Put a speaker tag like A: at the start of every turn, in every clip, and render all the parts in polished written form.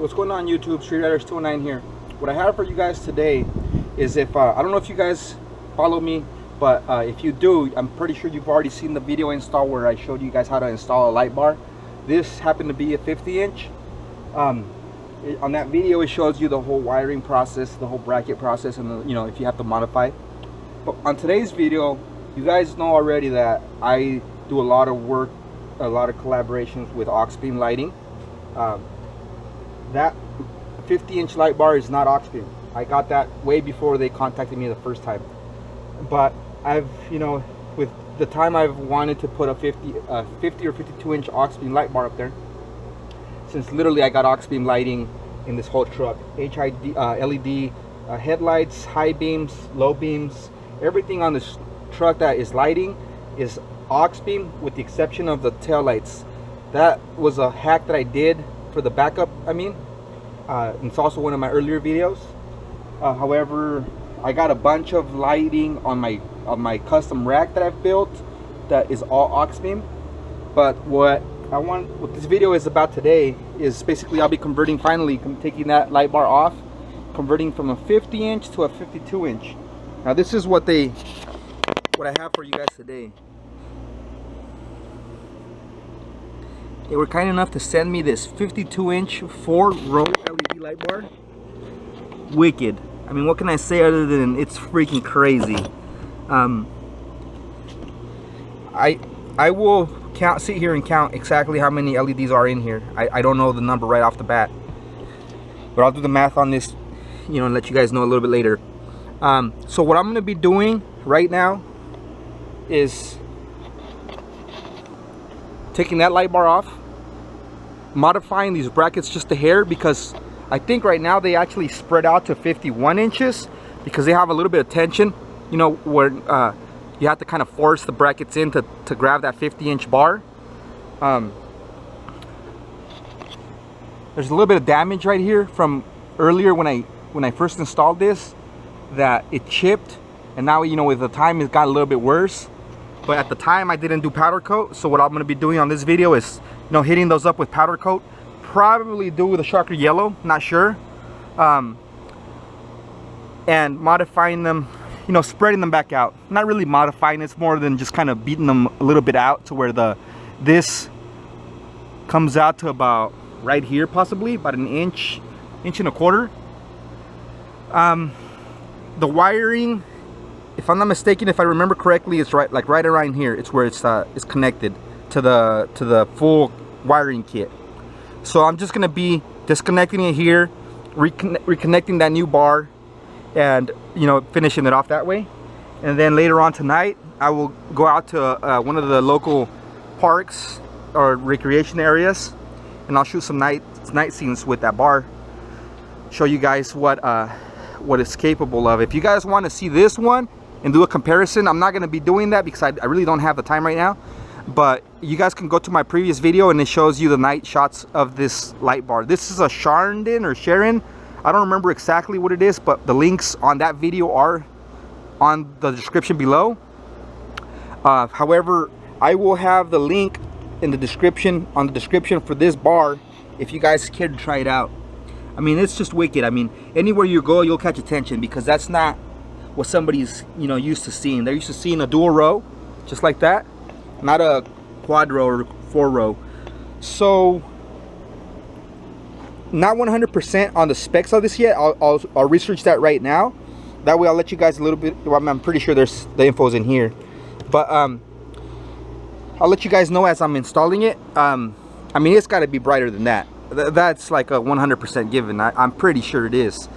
A: What's going on YouTube? Street Riders 209 here. What I have for you guys today is I don't know if you guys follow me, but if you do, I'm pretty sure you've already seen the video install where I showed you guys how to install a light bar. This happened to be a 50-inch. On that video it shows you the whole wiring process, the whole bracket process, and if you have to modify. But on today's video, you guys know already that I do a lot of work, a lot of collaborations with Auxbeam lighting. That 50-inch light bar is not Auxbeam. I got that way before they contacted me the first time. But I've, with the time I've wanted to put a 50 or 52-inch Auxbeam light bar up there, since literally I got Auxbeam lighting in this whole truck. HID, LED headlights, high beams, low beams, everything on this truck that is lighting is Auxbeam with the exception of the tail lights. That was a hack that I did for the backup, it's also one of my earlier videos. However, I got a bunch of lighting on my custom rack that I've built that is all Auxbeam. But what this video is about today is basically I'll be converting, finally taking that light bar off, converting from a 50-inch to a 52-inch. Now this is what I have for you guys today. They were kind enough to send me this 52-inch 4-row LED light bar. Wicked. I mean, what can I say other than it's freaking crazy. I will sit here and count exactly how many LEDs are in here. I don't know the number right off the bat, but I'll do the math on this, and let you guys know a little bit later. So what I'm going to be doing right now is taking that light bar off, modifying these brackets just a hair, because I think right now they actually spread out to 51 inches because they have a little bit of tension, where you have to kind of force the brackets in to grab that 50-inch bar. There's a little bit of damage right here from earlier when I first installed this, that it chipped, and now with the time it got a little bit worse. But at the time I didn't do powder coat, so what I'm going to be doing on this video is hitting those up with powder coat. Probably do with a Sharker Yellow, not sure. And modifying them, spreading them back out. Not really modifying, it's more than just kind of beating them a little bit out to where this comes out to about right here, possibly about an inch and a quarter. The wiring, if I'm not mistaken, if I remember correctly, it's right around here. It's where it's connected to the full wiring kit. So I'm just gonna be disconnecting it here, reconnecting that new bar, and finishing it off that way. And then later on tonight I will go out to one of the local parks or recreation areas, and I'll shoot some night scenes with that bar, show you guys what it's capable of. If you guys want to see this one and do a comparison, I'm not going to be doing that because I really don't have the time right now, but you guys can go to my previous video and it shows you the night shots of this light bar. This is a Sharon, I don't remember exactly what it is, but the links on that video are on the description below. However, I will have the link in the description, for this bar, if you guys care to try it out. I mean, it's just wicked. I mean, anywhere you go you'll catch attention, because that's not what somebody's used to seeing. They're used to seeing a dual row just like that, not a quad row or 4-row. So not 100% on the specs of this yet. I'll research that right now. That way I'll let you guys a little bit. Well, I'm pretty sure the info's in here, but I'll let you guys know as I'm installing it. I mean, it's got to be brighter than that. That's like a 100% given. I'm pretty sure it is.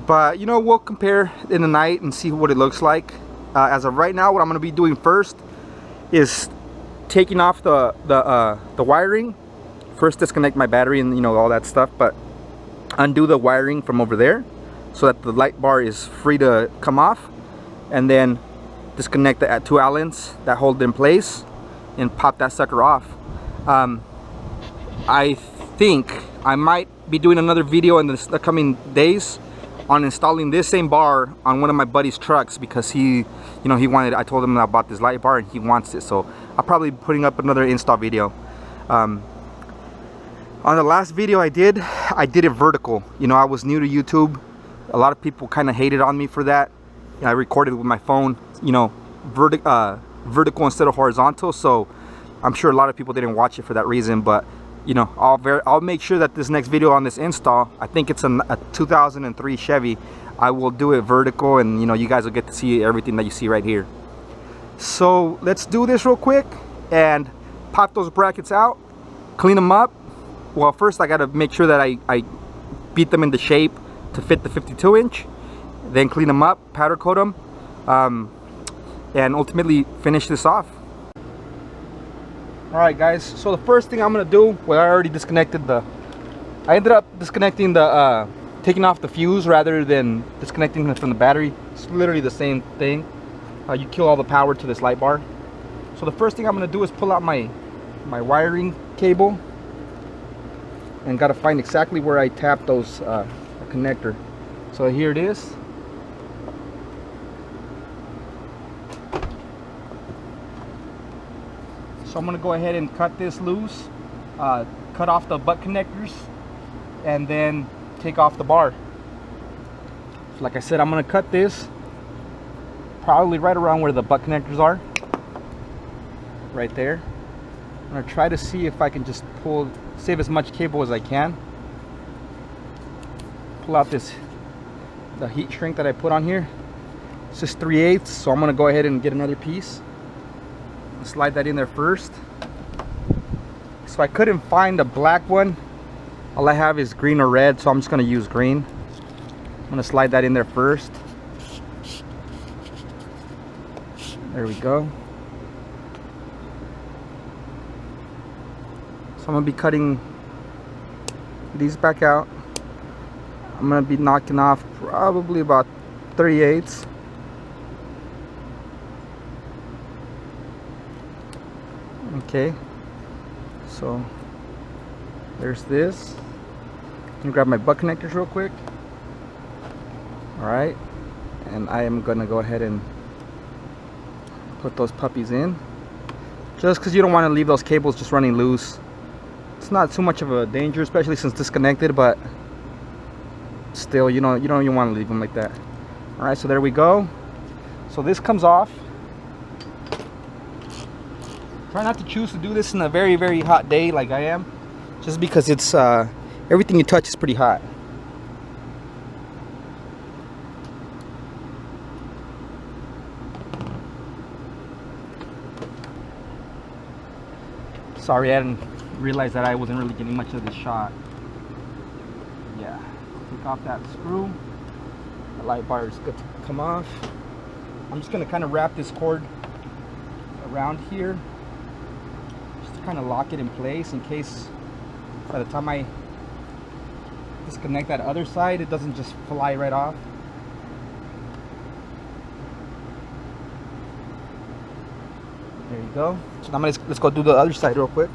A: But we'll compare in the night and see what it looks like. As of right now, what I'm going to be doing first is taking off the wiring. First disconnect my battery and all that stuff, but undo the wiring from over there so that the light bar is free to come off, and then disconnect the 2 Allens that hold it in place and pop that sucker off. I think I might be doing another video in the coming days on installing this same bar on one of my buddy's trucks, because he wanted, I told him about this light bar and he wants it, so I'll probably be putting up another install video. On the last video I did, I did it vertical. You know, I was new to YouTube. A lot of people kind of hated on me for that. I recorded with my phone, you know, vertical instead of horizontal. So I'm sure a lot of people didn't watch it for that reason. But you know, I'll make sure that this next video on this install, I think it's a 2003 Chevy, I will do it vertical, and you know, you guys will get to see everything that you see right here. So let's do this real quick and pop those brackets out, clean them up. Well, first I gotta make sure that I beat them into shape to fit the 52-inch, then clean them up, powder coat them, and ultimately finish this off. Alright guys, so the first thing I'm gonna do, well, I already disconnected I ended up disconnecting taking off the fuse rather than disconnecting it from the battery. It's literally the same thing. You kill all the power to this light bar. So the first thing I'm gonna do is pull out my wiring cable, and gotta find exactly where I tap those connector. So here it is. So I'm gonna go ahead and cut this loose, cut off the butt connectors, and then take off the bar. So like I said, I'm gonna cut this probably right around where the butt connectors are, right there. I'm gonna try to see if I can just save as much cable as I can. Pull out the heat shrink that I put on here. It's just 3/8, so I'm gonna go ahead and get another piece. Slide that in there first. So I couldn't find a black one. All I have is green or red, so I'm just gonna use green. I'm gonna slide that in there first. There we go. So I'm gonna be cutting these back out. I'm gonna be knocking off probably about 3/8. Okay, so there's this. I'm gonna grab my butt connectors real quick. Alright, and I am gonna go ahead and put those puppies in, just because you don't want to leave those cables just running loose. It's not too much of a danger, especially since disconnected, but still, you don't even want to leave them like that. Alright, so there we go. So this comes off. Try not to choose to do this in a very, very hot day like I am, just because it's everything you touch is pretty hot. Sorry, I didn't realize that I wasn't really getting much of this shot. Yeah, take off that screw. The light bar is good to come off. I'm just gonna kind of wrap this cord around here, kind of lock it in place in case by the time I disconnect that other side, it doesn't just fly right off. There you go. So now let's go do the other side real quick.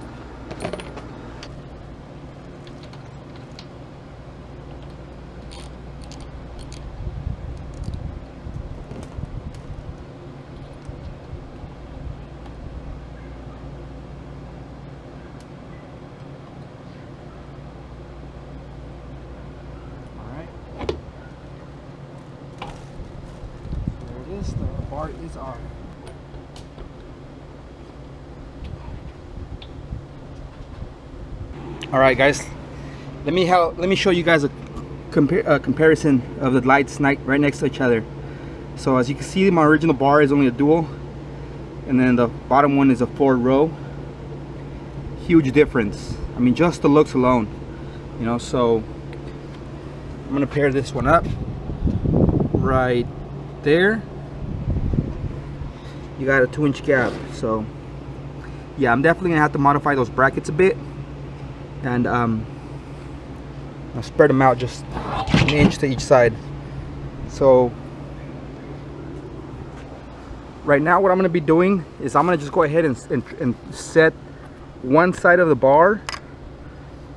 A: The bar is on. All right, guys. Let me show you guys a comparison of the lights right next to each other. So as you can see, my original bar is only a dual, and then the bottom one is a 4-row. Huge difference. I mean, just the looks alone, you know. So I'm gonna pair this one up right there. You got a 2-inch gap, so yeah, I'm definitely gonna have to modify those brackets a bit, and I'll spread them out just an inch to each side. So right now what I'm gonna be doing is I'm gonna just go ahead and set one side of the bar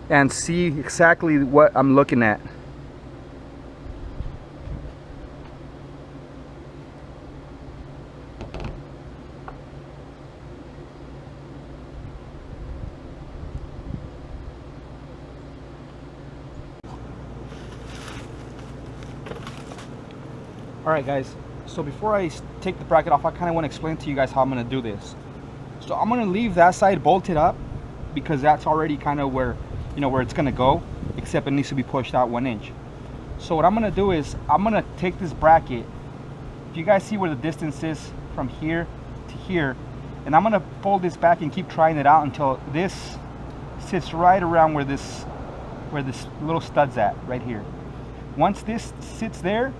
A: and see exactly what I'm looking at. Alright guys, so before I take the bracket off, I kind of want to explain to you guys how I'm going to do this. So I'm going to leave that side bolted up because that's already kind of where, you know, where it's going to go, except it needs to be pushed out 1 inch. So what I'm going to do is I'm going to take this bracket. If you guys see where the distance is from here to here, and I'm going to fold this back and keep trying it out until this sits right around where this little stud's at, right here. Once this sits there,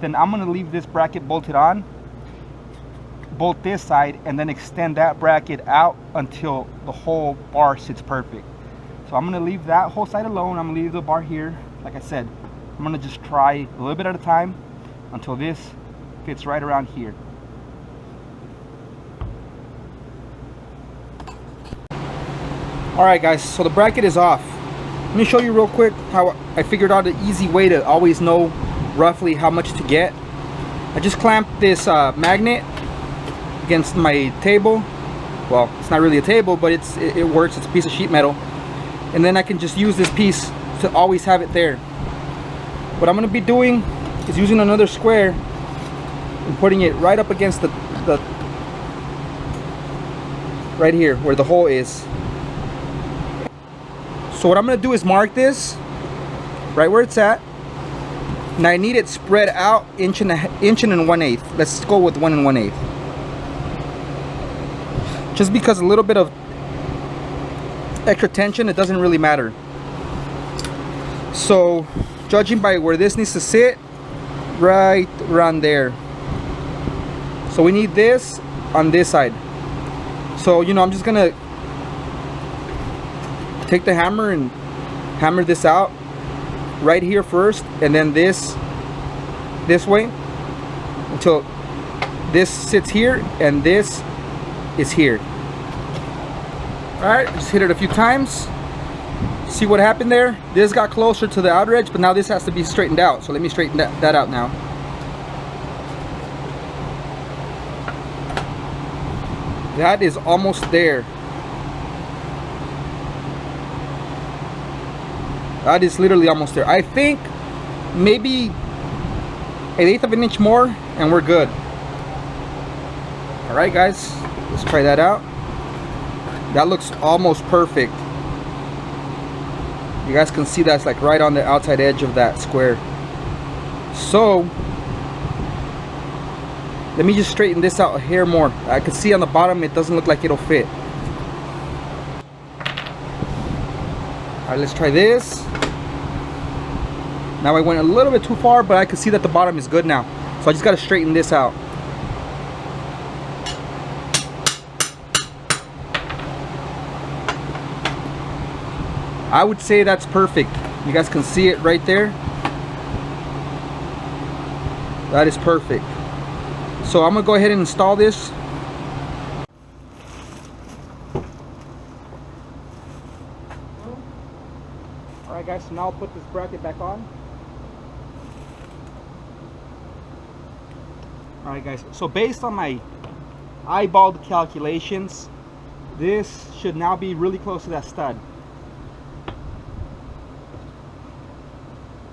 A: then I'm going to leave this bracket bolted on, bolt this side, and then extend that bracket out until the whole bar sits perfect. So I'm going to leave that whole side alone. I'm going to leave the bar here. Like I said, I'm going to just try a little bit at a time until this fits right around here. Alright guys, so the bracket is off. Let me show you real quick how I figured out an easy way to always know roughly how much to get. I just clamped this magnet against my table. Well, it's not really a table, but it works. It's a piece of sheet metal, and then I can just use this piece to always have it there. What I'm going to be doing is using another square and putting it right up against the right here where the hole is. So what I'm going to do is mark this right where it's at. And I need it spread out inch and 1/8. Let's go with 1 1/8. Just because a little bit of extra tension, it doesn't really matter. So judging by where this needs to sit, right around there. So we need this on this side. So, you know, I'm just gonna take the hammer and hammer this out right here first, and then this way until this sits here and this is here. Alright, just hit it a few times. See what happened there? This got closer to the outer edge, but now this has to be straightened out. So let me straighten that out now. That is almost there. That is literally almost there. I think maybe 1/8 of an inch more and we're good. Alright guys, let's try that out. That looks almost perfect. You guys can see that's like right on the outside edge of that square. So let me just straighten this out a hair more. I can see on the bottom it doesn't look like it'll fit. Alright, let's try this. Now I went a little bit too far, but I can see that the bottom is good now. So I just got to straighten this out. I would say that's perfect. You guys can see it right there. That is perfect. So I'm going to go ahead and install this. Alright guys, so now I'll put this bracket back on. Alright guys, so based on my eyeballed calculations, this should now be really close to that stud.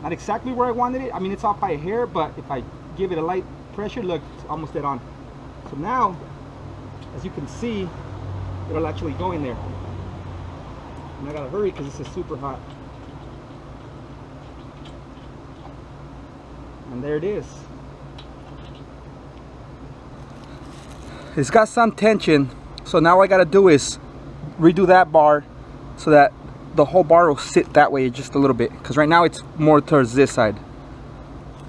A: Not exactly where I wanted it. I mean, it's off by a hair, but if I give it a light pressure, look, it's almost dead on. So now, as you can see, it'll actually go in there. And I gotta hurry because this is super hot. And there it is. It's got some tension, so now what I gotta do is redo that bar so that the whole bar will sit that way just a little bit, because right now it's more towards this side.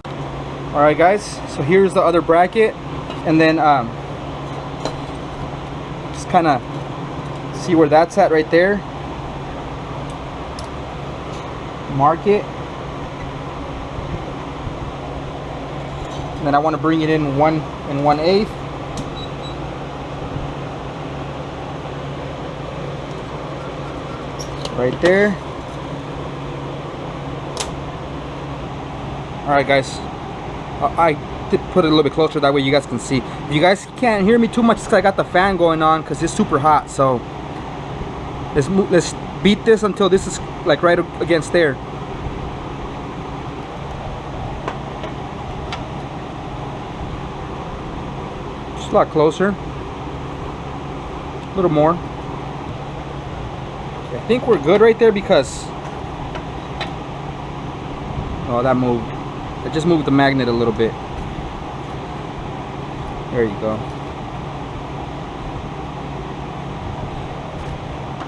A: Alright guys, so here's the other bracket, and then just kind of see where that's at right there. Mark it. And then I want to bring it in 1 1/8. Right there. Alright guys, I did put it a little bit closer, that way you guys can see. If you guys can't hear me too much, it's because I got the fan going on because it's super hot. So let's beat this until this is like right against there. a lot closer. A little more. I think we're good right there because... Oh, that moved. It just moved the magnet a little bit. There you go.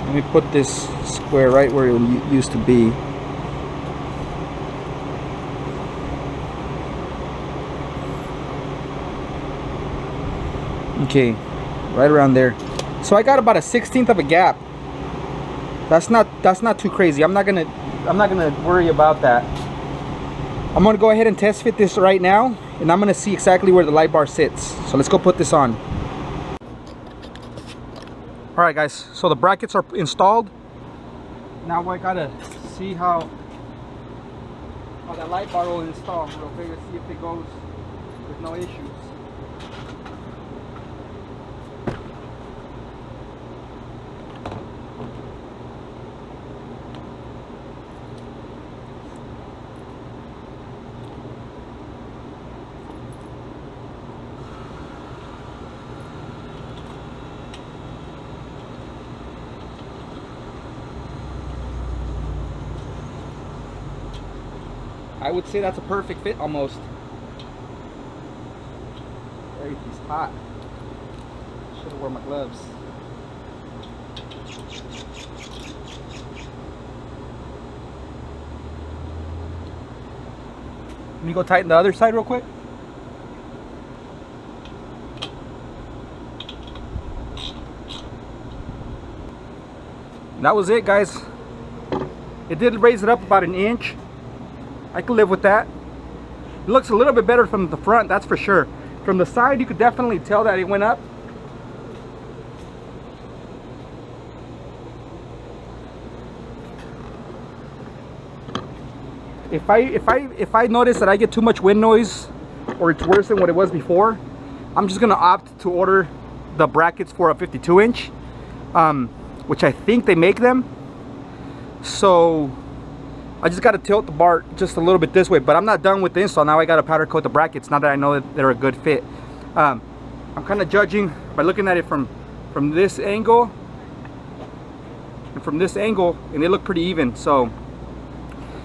A: Let me put this square right where it used to be. Okay, right around there. So I got about a 1/16 of a gap. That's not too crazy. I'm not gonna worry about that. I'm gonna go ahead and test fit this right now, and I'm gonna see exactly where the light bar sits. So let's go put this on. All right, guys. So the brackets are installed. Now I gotta see how that light bar will install real quick. Let's see if it goes with no issues. I would say that's a perfect fit almost. Everything's hot. Should have worn my gloves. Let me go tighten the other side real quick. And that was it, guys. It did raise it up about an inch. I can live with that. It looks a little bit better from the front, that's for sure. From the side, you could definitely tell that it went up. If I notice that I get too much wind noise, or it's worse than what it was before, I'm just gonna opt to order the brackets for a 52-inch, which I think they make them. So I just got to tilt the bar just a little bit this way, but I'm not done with the install. Now I got to powder coat the brackets now that I know that they're a good fit. I'm kind of judging by looking at it from this angle and from this angle, and they look pretty even. So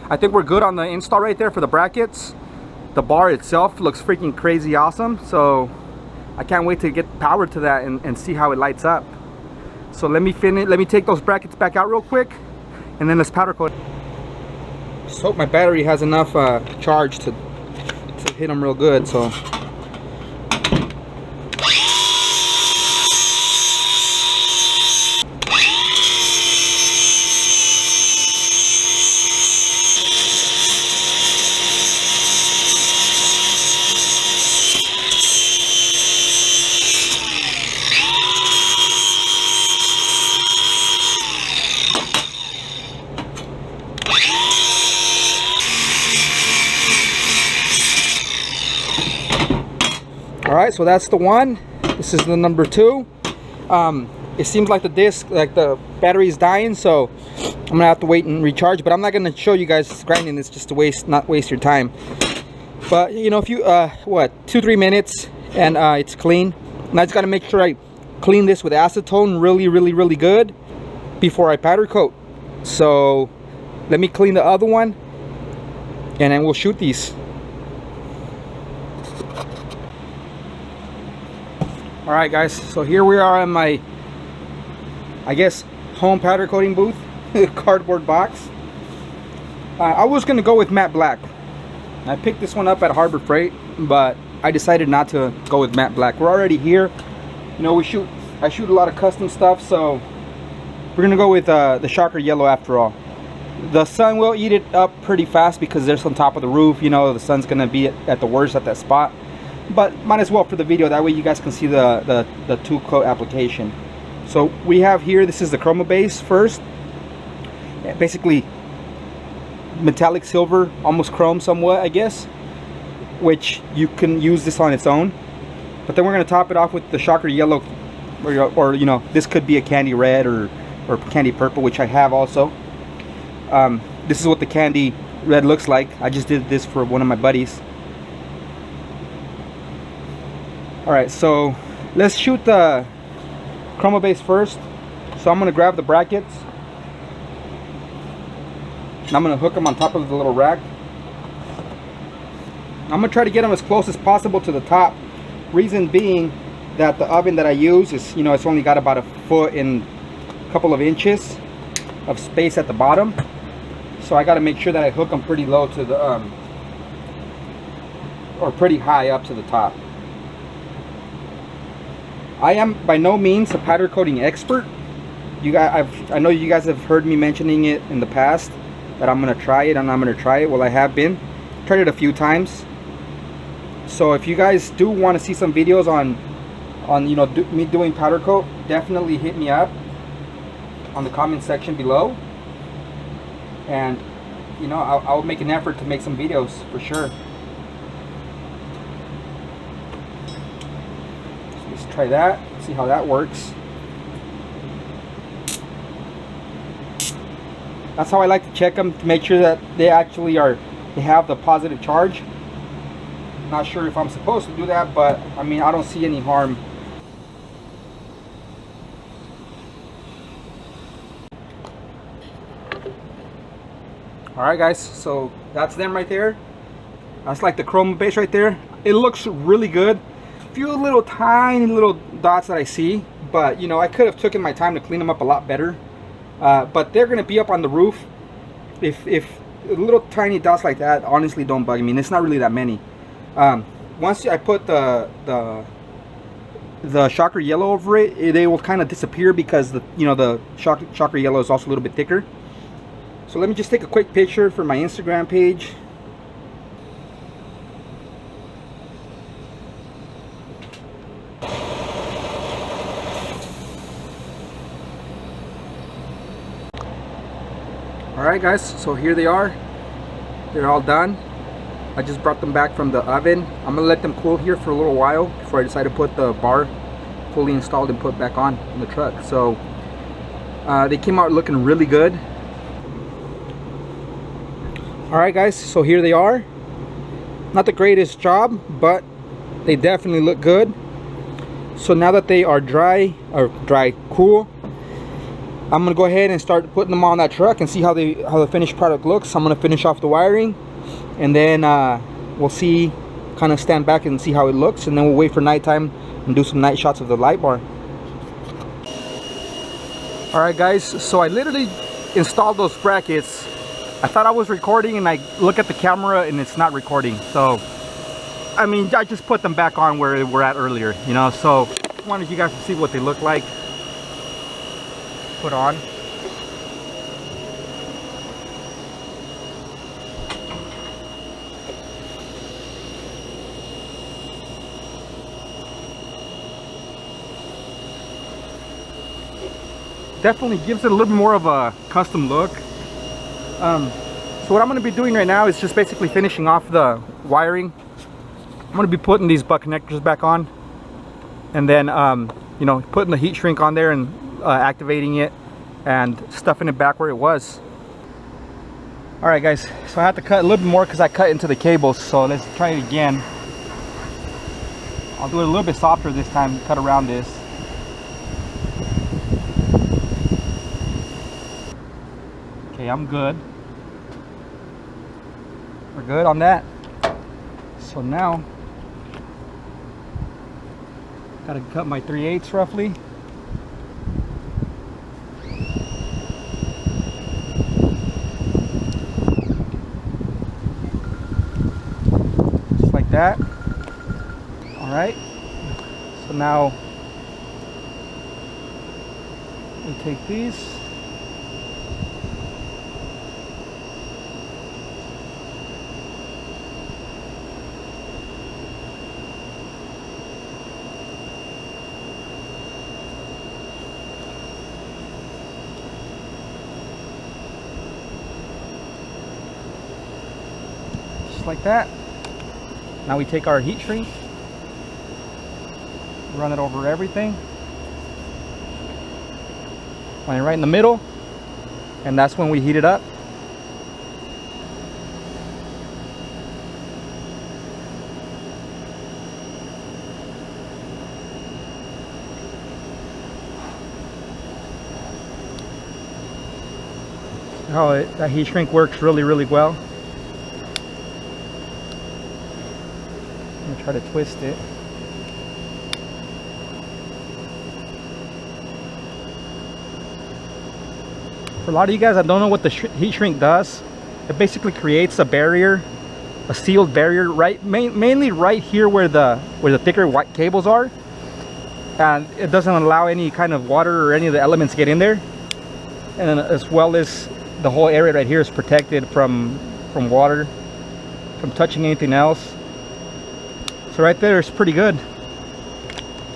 A: I think we're good on the install right there for the brackets. The bar itself looks freaking crazy awesome, so I can't wait to get power to that and see how it lights up. So let me take those brackets back out real quick, and then let's powder coat. Just hope my battery has enough charge to hit them real good. So Alright, so that's the one. This is the number 2. It seems like the disc, like the battery is dying, so I'm gonna have to wait and recharge, but I'm not gonna show you guys grinding this just to not waste your time. But you know, if you 2-3 minutes and it's clean. And I just gotta make sure I clean this with acetone really good before I powder coat. So let me clean the other one and then we'll shoot these. Alright guys, so here we are in my, I guess, home powder coating booth. Cardboard box. I was going to go with matte black. I picked this one up at Harbor Freight, but I decided not to go with matte black. We're already here. You know, I shoot a lot of custom stuff, so we're going to go with the Shocker Yellow after all. The sun will eat it up pretty fast because there's on top of the roof. You know, the sun's going to be at the worst at that spot. But might as well for the video, that way you guys can see the two coat application. So we have here, this is the chroma base first. Basically metallic silver, almost chrome somewhat, I guess, which you can use this on its own. But then we're going to top it off with the Shocker Yellow, or you know, this could be a candy red or candy purple, which I have also. This is what the candy red looks like. I just did this for one of my buddies. Alright, so Let's shoot the chroma base first. So I'm gonna grab the brackets. And I'm gonna hook them on top of the little rack. I'm gonna try to get them as close as possible to the top. Reason being that the oven that I use is, you know, it's only got about a foot and a couple of inches of space at the bottom. So I got to make sure that I hook them pretty low to the or pretty high up to the top. I am by no means a powder coating expert. I know you guys have heard me mentioning it in the past that I'm gonna try it and I'm gonna try it. Well, I have been tried it a few times. So if you guys do want to see some videos on you know, me doing powder coat, definitely hit me up on the comment section below, and you know, I'll make an effort to make some videos for sure. So let's try that, see how that works. That's how I like to check them, to make sure that they actually they have the positive charge. Not sure if I'm supposed to do that, but I mean, I don't see any harm. Alright guys, so that's them right there. That's like the chroma base right there. It looks really good. Few little tiny little dots that I see, but you know, I could have taken my time to clean them up a lot better. But they're gonna be up on the roof. If little tiny dots like that honestly don't bug me, and it's not really that many. Once I put the shocker yellow over it, they will kind of disappear because the shocker yellow is also a little bit thicker. So let me just take a quick picture for my Instagram page. Alright guys, so here they are. They're all done. I just brought them back from the oven. I'm gonna let them cool here for a little while before I decide to put the bar fully installed and put back on in the truck. So they came out looking really good. Alright guys, so here they are. Not the greatest job, but they definitely look good. So now that they are cool, I'm gonna go ahead and start putting them on that truck and see how the finished product looks. I'm gonna finish off the wiring, and then we'll see, kind of stand back and see how it looks, and then we'll wait for nighttime and do some night shots of the light bar. Alright guys, so I literally installed those brackets. I thought I was recording and I look at the camera and it's not recording. So I mean, I just put them back on where we're at earlier, you know. So I wanted you guys to see what they look like put on. Definitely gives it a little bit more of a custom look. So what I'm going to be doing right now is just basically finishing off the wiring. I'm going to be putting these butt connectors back on, and then you know, putting the heat shrink on there and activating it and stuffing it back where it was. Alright guys, so I have to cut a little bit more because I cut into the cables, so let's try it again. I'll do it a little bit softer this time, cut around this. Okay, I'm good. We're good on that. So now, gotta cut my 3/8 roughly. Just like that. Alright. So now, we take these. Like that. Now we take our heat shrink, run it over everything, run it right in the middle, and that's when we heat it up. how that heat shrink works really well. I'm gonna try to twist it. For a lot of you guys that don't know what the heat shrink does, it basically creates a barrier, a sealed barrier, mainly right here where the thicker white cables are, and it doesn't allow any kind of water or any of the elements to get in there. And then as well as the whole area right here is protected from water, from touching anything else. So right there is pretty good.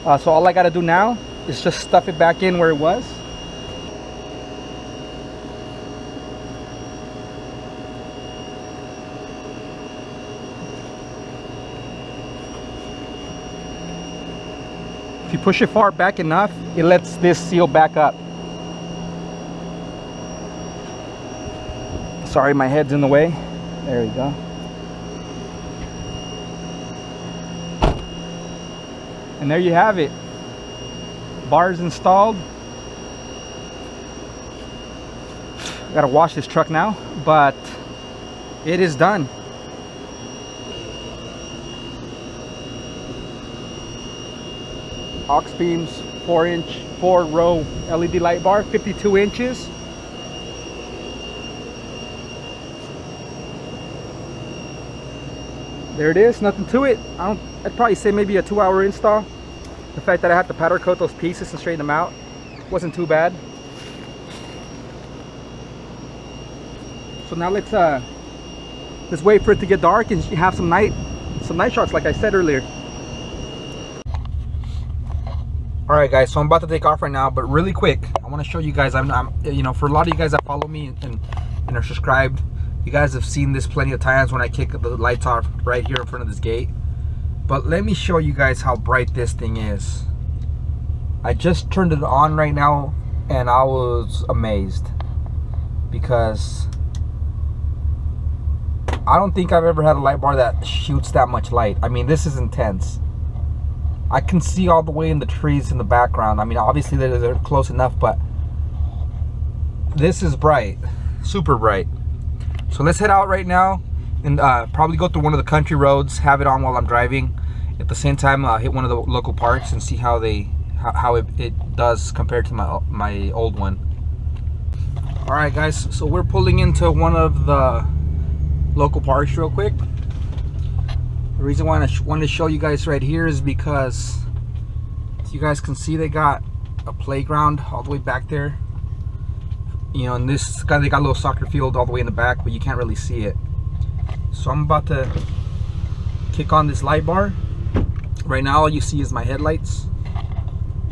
A: So all I got to do now is just stuff it back in where it was. If you push it far back enough, it lets this seal back up. Sorry, my head's in the way. There we go. And there you have it. Bars installed. I gotta wash this truck now, but it is done. Auxbeam's 4-row LED light bar, 52 inches. There it is, nothing to it. I'd probably say maybe a 2-hour install. The fact that I had to powder coat those pieces and straighten them out wasn't too bad. So now let's wait for it to get dark and have some night shots like I said earlier. Alright guys, so I'm about to take off right now, but really quick, I want to show you guys, I'm you know, for a lot of you guys that follow me and are subscribed, you guys have seen this plenty of times when I kick the lights off right here in front of this gate. But let me show you guys how bright this thing is. I just turned it on right now and I was amazed, because I don't think I've ever had a light bar that shoots that much light. I mean, this is intense. I can see all the way in the trees in the background. I mean, obviously they're close enough, but this is bright, super bright. So let's head out right now and probably go through one of the country roads, have it on while I'm driving. At the same time, hit one of the local parks and see how it does compared to my old one. All right, guys. So we're pulling into one of the local parks real quick. The reason why I wanted to show you guys right here is because, as you guys can see, they got a playground all the way back there. You know, and they got a little soccer field all the way in the back, but you can't really see it. So I'm about to kick on this light bar. Right now all you see is my headlights.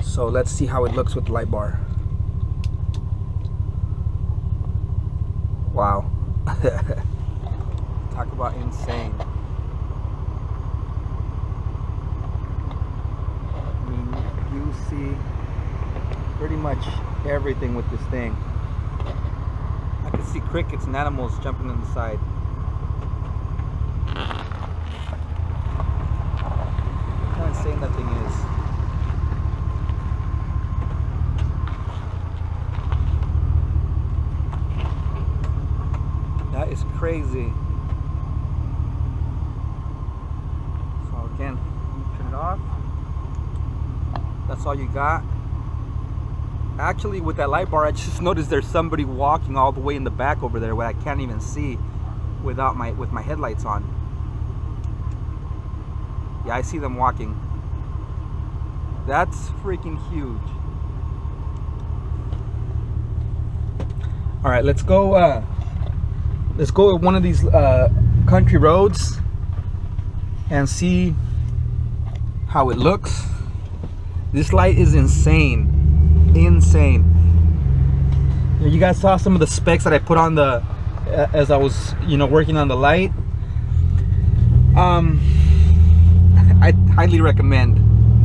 A: So let's see how it looks with the light bar. Wow. Talk about insane. I mean, you see pretty much everything with this thing. I can see crickets and animals jumping on the side. Look how insane that thing is. That is crazy. So again, turn it off. That's all you got. Actually, with that light bar, I just noticed there's somebody walking all the way in the back over there where I can't even see with my headlights on. Yeah, I see them walking. That's freaking huge. All right, let's go. Let's go at one of these country roads and see how it looks. This light is insane. Insane. You guys saw some of the specs that I put on the as I was, you know, working on the light. I highly recommend.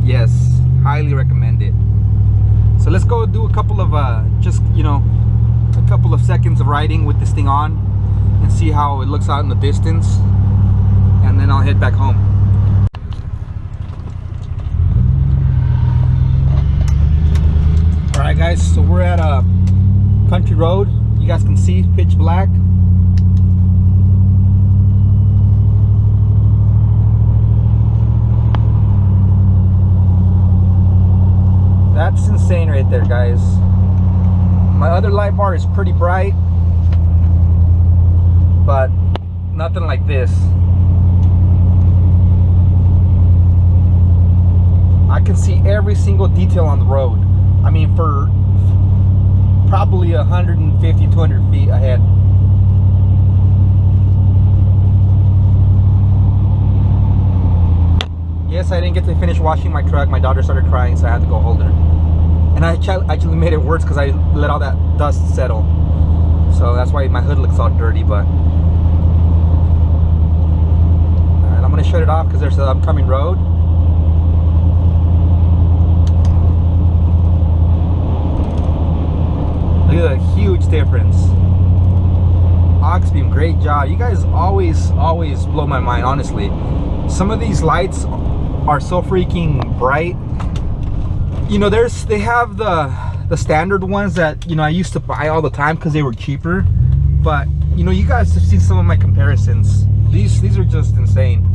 A: Yes, highly recommend it. So let's go do a couple of just, you know, a couple of seconds of riding with this thing on and see how it looks out in the distance, and then I'll head back home. Alright guys, so we're at a country road. You guys can see pitch black. That's insane right there, guys. My other light bar is pretty bright, but nothing like this. I can see every single detail on the road. I mean, for probably 150, 200 feet ahead. Yes, I didn't get to finish washing my truck. My daughter started crying, so I had to go hold her. And I actually made it worse because I let all that dust settle. So that's why my hood looks all dirty, but... Alright, I'm going to shut it off because there's an upcoming road. Look at the huge difference. Auxbeam, great job. You guys always blow my mind, honestly. Some of these lights are so freaking bright. You know, they have the standard ones that, you know, I used to buy all the time because they were cheaper. But, you know, you guys have seen some of my comparisons. These are just insane.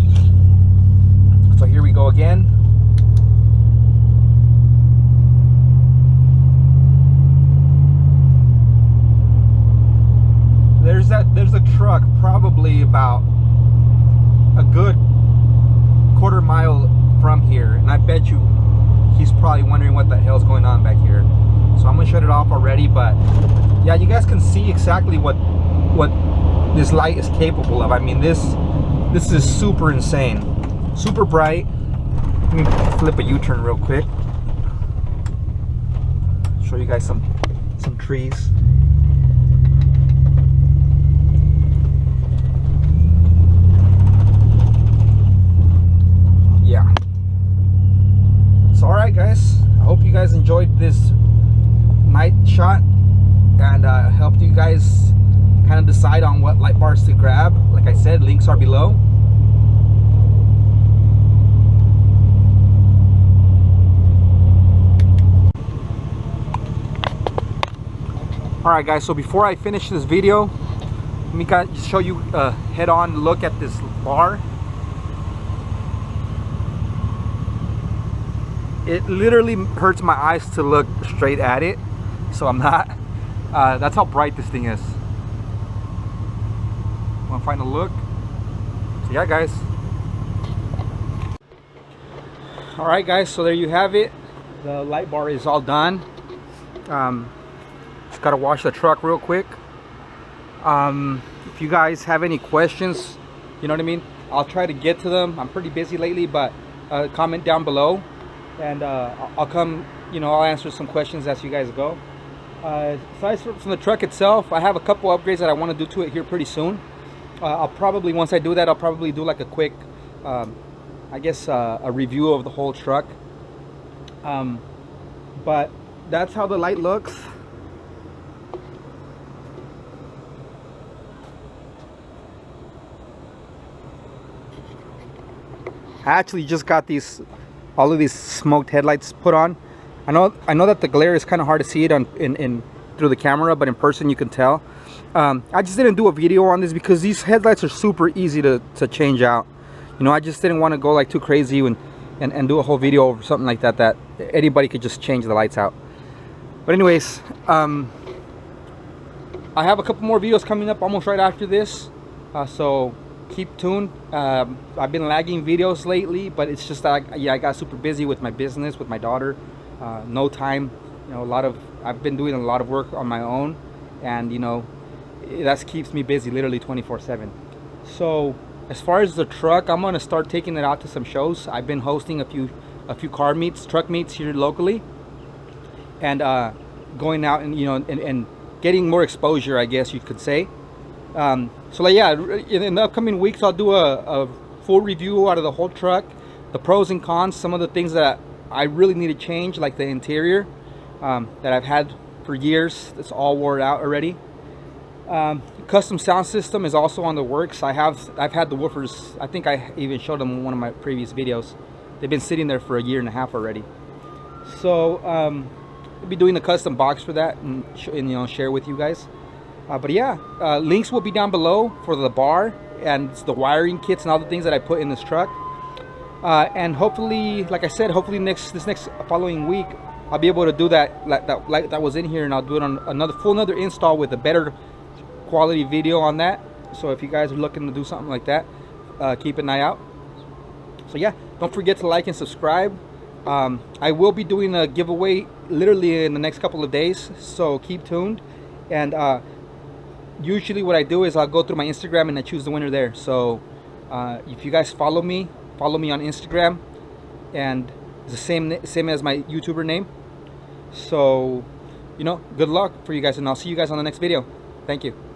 A: So here we go again. There's a truck probably about a good quarter mile from here, and I bet you he's probably wondering what the hell's going on back here. So I'm gonna shut it off already, but yeah, you guys can see exactly what this light is capable of. I mean, this is super insane, super bright. Let me flip a U-turn real quick, show you guys some trees. Yeah. So alright guys, I hope you guys enjoyed this night shot and helped you guys kind of decide on what light bars to grab. Like I said, links are below. Alright guys, so before I finish this video, let me just show you a head-on look at this bar. It literally hurts my eyes to look straight at it, so I'm not. That's how bright this thing is. Want to find a look? So yeah guys. Alright guys, so there you have it. The light bar is all done. Just gotta wash the truck real quick. If you guys have any questions, you know what I mean, I'll try to get to them. I'm pretty busy lately, but comment down below. And I'll come, you know, I'll answer some questions as you guys go. Aside from the truck itself, I have a couple upgrades that I want to do to it here pretty soon. I'll probably, once I do that, I'll probably do like a quick, I guess, a review of the whole truck. But that's how the light looks. I actually just got all of these smoked headlights put on. I know that the glare is kind of hard to see it through the camera, but in person you can tell. I just didn't do a video on this because these headlights are super easy to change out. You know, I just didn't want to go like too crazy and do a whole video over something like that anybody could just change the lights out. But anyways, I have a couple more videos coming up almost right after this, so keep tuned. I've been lagging videos lately, but it's just that I got super busy with my business, with my daughter. No time, you know, I've been doing a lot of work on my own, and you know, that keeps me busy literally 24/7. So as far as the truck, I'm gonna start taking it out to some shows. I've been hosting a few truck meets here locally, and going out and, you know, and getting more exposure, I guess you could say. So like, yeah, in the upcoming weeks I'll do a full review out of the whole truck, the pros and cons, some of the things that I really need to change, like the interior that I've had for years. It's all wore out already. Custom sound system is also on the works. I've had the woofers. I think I even showed them in one of my previous videos. They've been sitting there for 1.5 years already. So I'll be doing a custom box for that and you know, share with you guys. But yeah, links will be down below for the bar and the wiring kits and all the things that I put in this truck. And hopefully, like I said, hopefully this next following week I'll be able to do that light that was in here, and I'll do it on another install with a better quality video on that. So if you guys are looking to do something like that, keep an eye out. So yeah, don't forget to like and subscribe. I will be doing a giveaway literally in the next couple of days, so keep tuned. And usually what I do is I'll go through my Instagram and I choose the winner there. So if you guys follow me on Instagram, and it's the same as my YouTuber name. So, you know, good luck for you guys, and I'll see you guys on the next video. Thank you.